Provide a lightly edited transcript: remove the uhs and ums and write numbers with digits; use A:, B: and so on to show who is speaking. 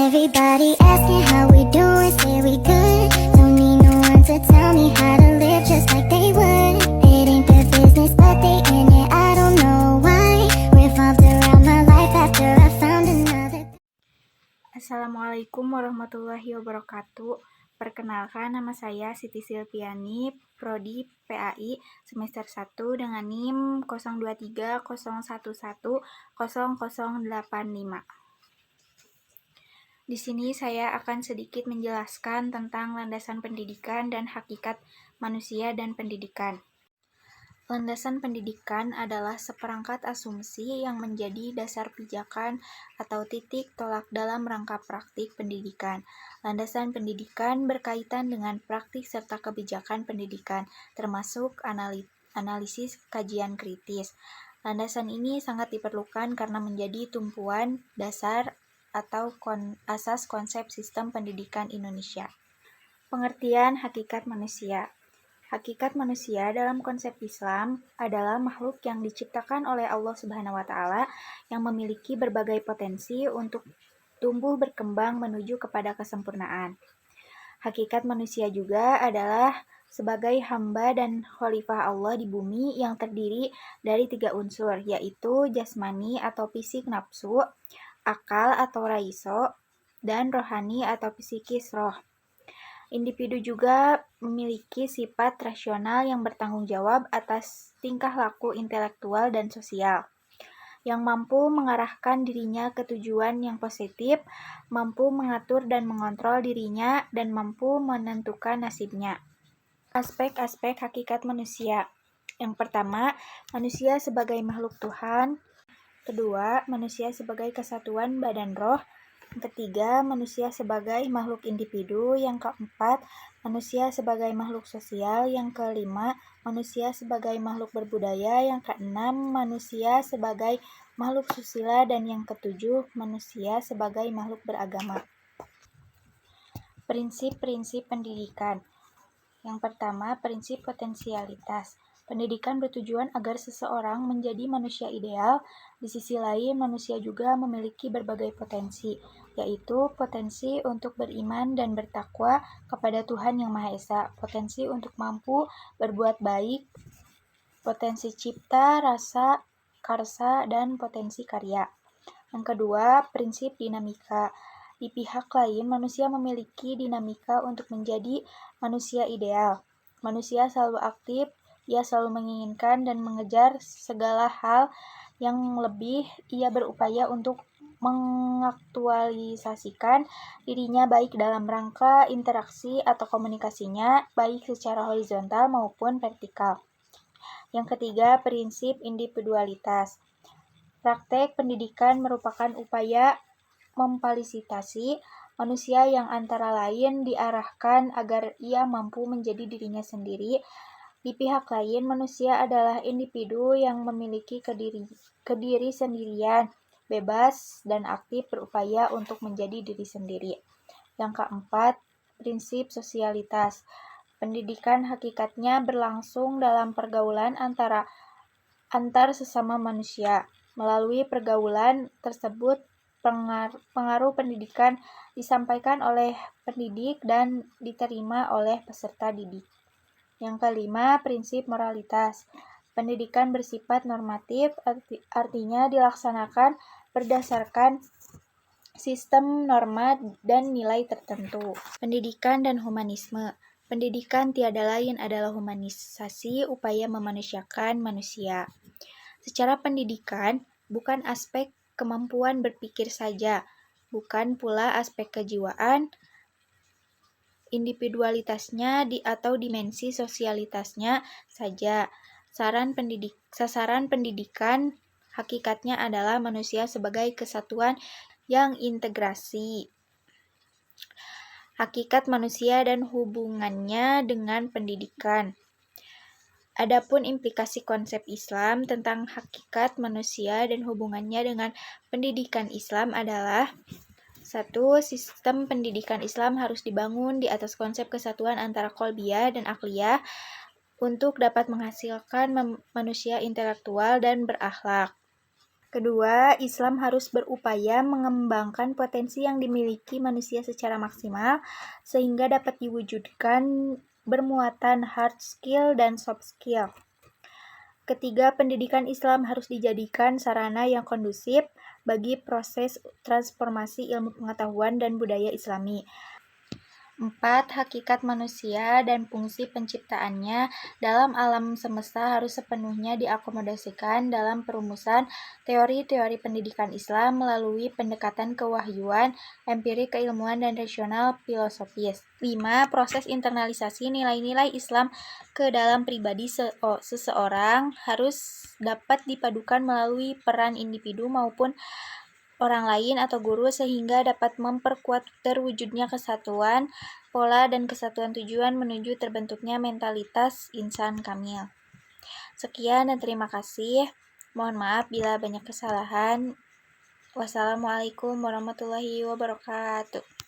A: Everybody asking how we doing, say we good. Don't need no one to tell me how to live just like they would. It ain't their business, but they in it, I don't know why. Revolved around my life after I found another.
B: Assalamualaikum warahmatullahi wabarakatuh. Perkenalkan, nama saya Siti Silviani, Prodi PAI semester 1 dengan NIM 0230110085. Di sini saya akan sedikit menjelaskan tentang landasan pendidikan dan hakikat manusia dan pendidikan. Landasan pendidikan adalah seperangkat asumsi yang menjadi dasar pijakan atau titik tolak dalam rangka praktik pendidikan. Landasan pendidikan berkaitan dengan praktik serta kebijakan pendidikan, termasuk analisis kajian kritis. Landasan ini sangat diperlukan karena menjadi tumpuan dasar atau asas konsep sistem pendidikan Indonesia. Pengertian hakikat manusia. Hakikat manusia dalam konsep Islam adalah makhluk yang diciptakan oleh Allah Subhanahu wa Ta'ala yang memiliki berbagai potensi untuk tumbuh berkembang menuju kepada kesempurnaan. Hakikat manusia juga adalah sebagai hamba dan khalifah Allah di bumi yang terdiri dari 3 unsur, yaitu jasmani atau fisik nafsu, akal atau raiso, dan rohani atau psikis roh. Individu juga memiliki sifat rasional yang bertanggung jawab atas tingkah laku intelektual dan sosial, yang mampu mengarahkan dirinya ke tujuan yang positif, mampu mengatur dan mengontrol dirinya, dan mampu menentukan nasibnya. Aspek-aspek hakikat manusia. Yang pertama, manusia sebagai makhluk Tuhan. Kedua, manusia sebagai kesatuan badan roh. Yang ketiga, manusia sebagai makhluk individu. Yang keempat, manusia sebagai makhluk sosial. Yang kelima, manusia sebagai makhluk berbudaya. Yang keenam, manusia sebagai makhluk susila. Dan yang ketujuh, manusia sebagai makhluk beragama. Prinsip-prinsip pendidikan. Yang pertama, prinsip potensialitas. Pendidikan bertujuan agar seseorang menjadi manusia ideal. Di sisi lain, manusia juga memiliki berbagai potensi, yaitu potensi untuk beriman dan bertakwa kepada Tuhan Yang Maha Esa, potensi untuk mampu berbuat baik, potensi cipta, rasa, karsa, dan potensi karya. Yang kedua, prinsip dinamika. Di pihak lain, manusia memiliki dinamika untuk menjadi manusia ideal. Manusia selalu aktif, ia selalu menginginkan dan mengejar segala hal yang lebih. Ia berupaya untuk mengaktualisasikan dirinya baik dalam rangka interaksi atau komunikasinya, baik secara horizontal maupun vertikal. Yang ketiga, prinsip individualitas. Praktek pendidikan merupakan upaya memfasilitasi manusia yang antara lain diarahkan agar ia mampu menjadi dirinya sendiri. Di pihak lain, manusia adalah individu yang memiliki kediri sendirian, bebas dan aktif berupaya untuk menjadi diri sendiri. Yang keempat, prinsip sosialitas. Pendidikan hakikatnya berlangsung dalam pergaulan antar sesama manusia. Melalui pergaulan tersebut, pengaruh pendidikan disampaikan oleh pendidik dan diterima oleh peserta didik. Yang kelima, prinsip moralitas. Pendidikan bersifat normatif, artinya dilaksanakan berdasarkan sistem norma dan nilai tertentu. Pendidikan dan humanisme. Pendidikan tiada lain adalah humanisasi, upaya memanusiakan manusia. Secara pendidikan, bukan aspek kemampuan berpikir saja, bukan pula aspek kejiwaan, individualitasnya atau dimensi sosialitasnya saja. Sasaran pendidikan hakikatnya adalah manusia sebagai kesatuan yang integrasi. Hakikat manusia dan hubungannya dengan pendidikan. Adapun implikasi konsep Islam tentang hakikat manusia dan hubungannya dengan pendidikan Islam adalah: 1. Sistem pendidikan Islam harus dibangun di atas konsep kesatuan antara qalbiyah dan akliyah untuk dapat menghasilkan manusia intelektual dan berakhlak. Kedua, Islam harus berupaya mengembangkan potensi yang dimiliki manusia secara maksimal sehingga dapat diwujudkan bermuatan hard skill dan soft skill. Ketiga, pendidikan Islam harus dijadikan sarana yang kondusif bagi proses transformasi ilmu pengetahuan dan budaya Islami. 4. Hakikat manusia dan fungsi penciptaannya dalam alam semesta harus sepenuhnya diakomodasikan dalam perumusan teori-teori pendidikan Islam melalui pendekatan kewahyuan, empirik keilmuan, dan rasional filosofis. 5. Proses internalisasi nilai-nilai Islam ke dalam pribadi seseorang harus dapat dipadukan melalui peran individu maupun orang lain atau guru sehingga dapat memperkuat terwujudnya kesatuan pola dan kesatuan tujuan menuju terbentuknya mentalitas insan kamil. Sekian dan terima kasih. Mohon maaf bila banyak kesalahan. Wassalamualaikum warahmatullahi wabarakatuh.